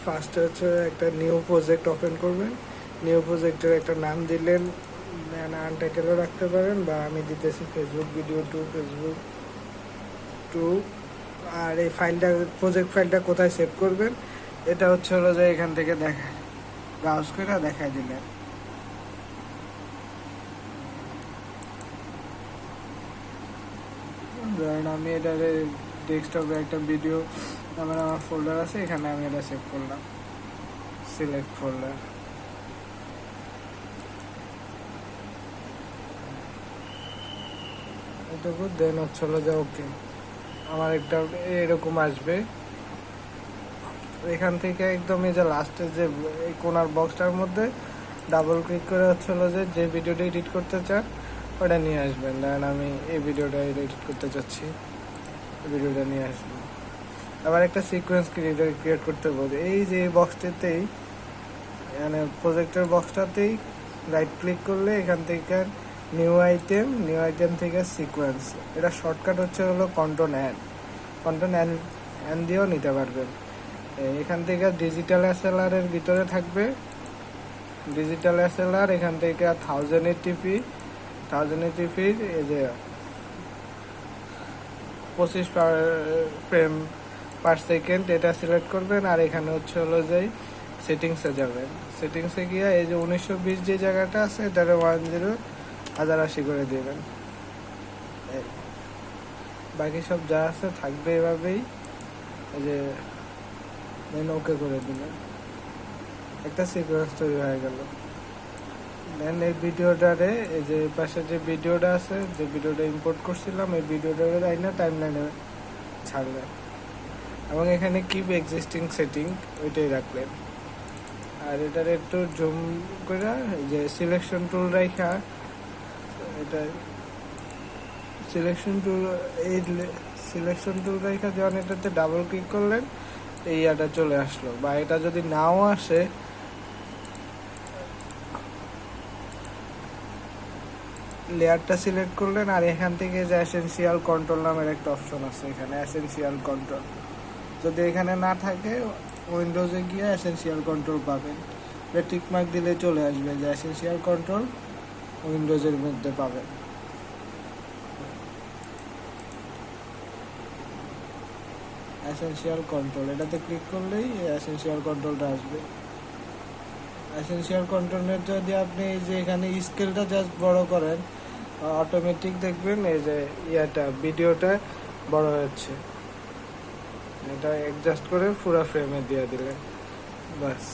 ফার্স্টে হচ্ছে একটা নিউ প্রজেক্ট ওপেন করবেন। নিউ প্রজেক্টের একটা নাম দিলেন, আনটাইটেলও রাখতে পারেন, বা আমি দিতেছি ফেসবুক ভিডিও টু। আর এই ফাইলটা, প্রজেক্ট ফাইলটা কোথায় সেভ করবেন, এটা হচ্ছে হলো যে এখান থেকে দেখা ব্রাউজ করে দেখাই দিলেন। ধরেন আমি এটার ডেস্কটপে একটা ভিডিও আমার ফোল্ডার আছে, এখানে আমি এটা সেভ করলাম, সিলেক্ট ফোল্ডার। এটুকু দেন হচ্ছে হলো যে ওকে, আমার একটা এরকম আসবে। এখান থেকে একদম এই যে লাস্টের যে এই কোনার বক্সটার মধ্যে ডাবল ক্লিক করে হচ্ছে হলো যে ভিডিওটা এডিট করতে চান ওটা নিয়ে আসবেন। দেন আমি এই ভিডিওটা এডিট করতে চাচ্ছি, ভিডিওটা নিয়ে আসবো। আবার একটা সিকোয়েন্স ক্রিয়েট করতে বলি, এই যে বক্সটাতেই, মানে প্রজেক্টের বক্সটাতেই রাইট ক্লিক করলে এখান থেকে নিউ আইটেম থেকে সিকোয়েন্স, এটা শর্টকাট হচ্ছে হলো কন্ট্রোল এন দিয়েও নিতে পারবেন। এখান থেকে ডিজিটাল এসএলআর এর ভিতরে থাকবে ডিজিটাল এসএলআর, এখান থেকে 1080p এই যে 25 ফ্রেম পার সেকেন্ড, এটা সিলেক্ট করবেন। আর এখানে হচ্ছে হলো যে সেটিংসে যাবেন, সেটিংসে গিয়ে এই যে 1920 যে জায়গাটা আছে এটারে 1080 করে দেবেন। বাকি সব যা আছে থাকবে এভাবেই, এই যে দেন ওকে করে দিলেন, একটা সিকোয়েন্স তৈরি হয়ে গেল। দেন এই ভিডিওটারে, এই যে পাশে যে ভিডিওটা আছে, যে ভিডিওটা ইম্পোর্ট করছিলাম, এই ভিডিওটারে আইনা টাইমলাইনে ছাড়বেন এবং এখানে কিপ এক্সিস্টিং সেটিং ওইটাই রাখলেন। আর এটার একটু জুম করে যে সিলেকশন টুল রাখা, এটা সিলেকশন টুল রাখা যখন এটাতে ডাবল ক্লিক করলেন এই ইয়াটা চলে আসলো। বা এটা যদি নাও আসে, লেয়ারটা সিলেক্ট করলেন আর এখান থেকে যে এসেনশিয়াল কন্ট্রোল নামের একটা অপশন আছে, এখানে এসেনশিয়াল কন্ট্রোল যদি এখানে না থাকে উইন্ডোজে গিয়ে এসেনশিয়াল কন্ট্রোল পাবেন, টিক মার্ক দিলে চলে আসবে যে এসেনশিয়াল কন্ট্রোল উইন্ডোজের মধ্যে পাবেন। এসেনশিয়াল কন্ট্রোল এটাতে ক্লিক করলেই এসেনশিয়াল কন্ট্রোলটা আসবে। এসেনশিয়াল কন্ট্রোলের যদি আপনি এই যে এখানে স্কেলটা জাস্ট বড় করেন, অটোমেটিক দেখবেন এই যে ভিডিওটা বড় হচ্ছে। এটা অ্যাডজাস্ট করে পুরো ফ্রেমে দিয়ে দিলেন, বাস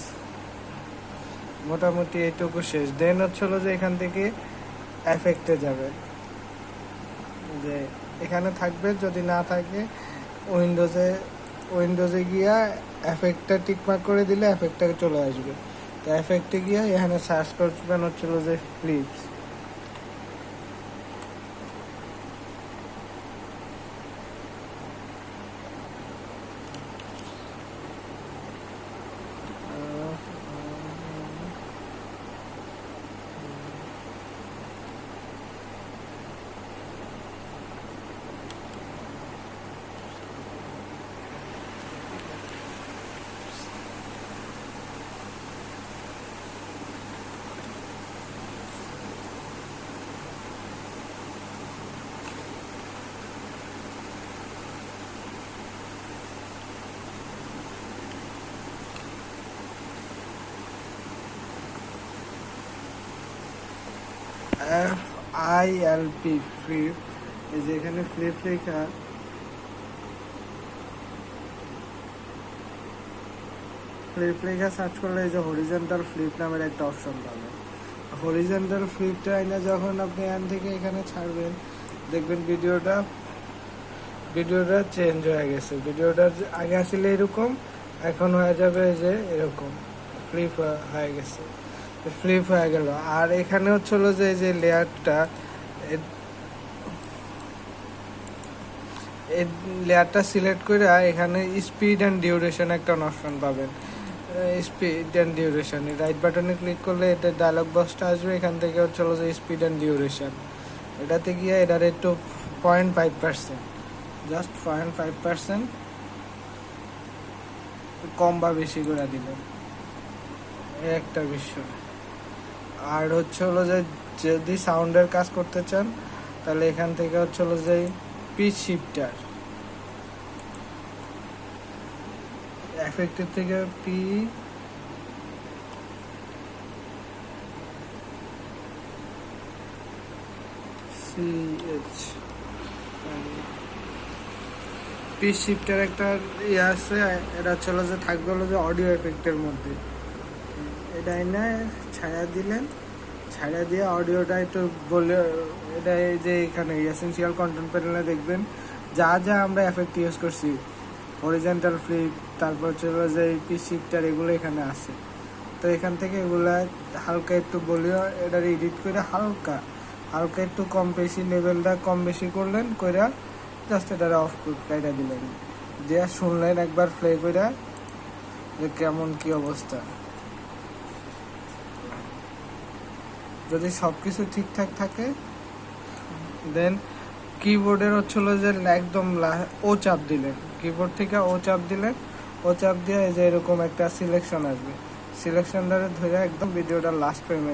মোটামুটি এইটুকু শেষ। দেন হচ্ছিল যে এখান থেকে এফেক্টে যাবেন, যে এখানে থাকবে, যদি না থাকে উইন্ডোজে গিয়া এফেক্টটা টিকমার্ক করে দিলে এফেক্টটা চলে আসবে। তো এফেক্টে গিয়া এখানে সার্চ করবেন হচ্ছিল যে ক্লিপস। FILP ফ্লিপ, এই যে এখানে ফ্লিপ লেখা, সার্চ করলে এই যে হরিজন্টাল ফ্লিপ নামের একটা অপশন পাবেন। হরিজন্টাল ফ্লিপটা এনে যখন আপনি এখান থেকে এখানে ছাড়বেন, দেখবেন ভিডিওটা চেঞ্জ হয়ে গেছে। ভিডিওটা আগে আসলে এরকম, এখন হয়ে যাবে যে এরকম ফ্লিপ হয়ে গেছে, ফ্লিপ হয়ে গেল। আর এখানে হচ্ছিল যে এই যে লেয়ারটা, এই লেয়ারটা সিলেক্ট করে এখানে স্পিড অ্যান্ড ডিউরেশন একটা অপশন পাবেন। স্পিড অ্যান্ড ডিউরেশন, রাইট বাটনে ক্লিক করলে এটা ডায়লগ বক্সটা আসবে, এখান থেকে হচ্ছিল যে স্পিড অ্যান্ড ডিউরেশন, এটাতে গিয়ে এটার একটু 0.5%, জাস্ট 0.5% কম বা বেশি করে দিলেন, এই একটা বিষয়। আর হচ্ছে হলো যে যদি সাউন্ডের কাজ করতে চান তাহলে এখান থেকে হচ্ছে হলো যে পিচ শিফটার, এফেক্টের থেকে পিচ শিফটার একটা ইয়ে আছে, এটা হচ্ছে হলো যে থাকবে হলো যে অডিও এফেক্টের মধ্যে। এটা এনে ছায়া দিলেন, ছায়া দিয়ে অডিওটা একটু বলে, এটা এই যে এখানে এসেনশিয়াল কন্টেন্ট প্যানেলে দেখবেন যা যা আমরা এফেক্ট ইউজ করছি, হরিজন্টাল ফ্লিপ, তারপর হচ্ছে হলো যে পিচ শিফটার, এগুলো এখানে আছে। তো এখান থেকে এগুলা হালকা একটু বলিও এটার এডিট করে হালকা হালকা একটু কম বেশি লেভেলটা কম বেশি করলেন, কইরা জাস্ট এটার অফ কাইটা দিলেন, দিয়ে শুনলেন একবার প্লে কইরা যে কেমন কি অবস্থা। যদি সব কিছু ঠিকঠাক থাকে দেন কিবোর্ডের হচ্ছিল যে একদম ও চাপ দিলেন, কিবোর্ড থেকে ও চাপ দিলেন, ও চাপ দিয়ে এই যে এরকম একটা সিলেকশন আসবে, সিলেকশনটা ধরে একদম ভিডিওটা লাস্ট ফ্রেমে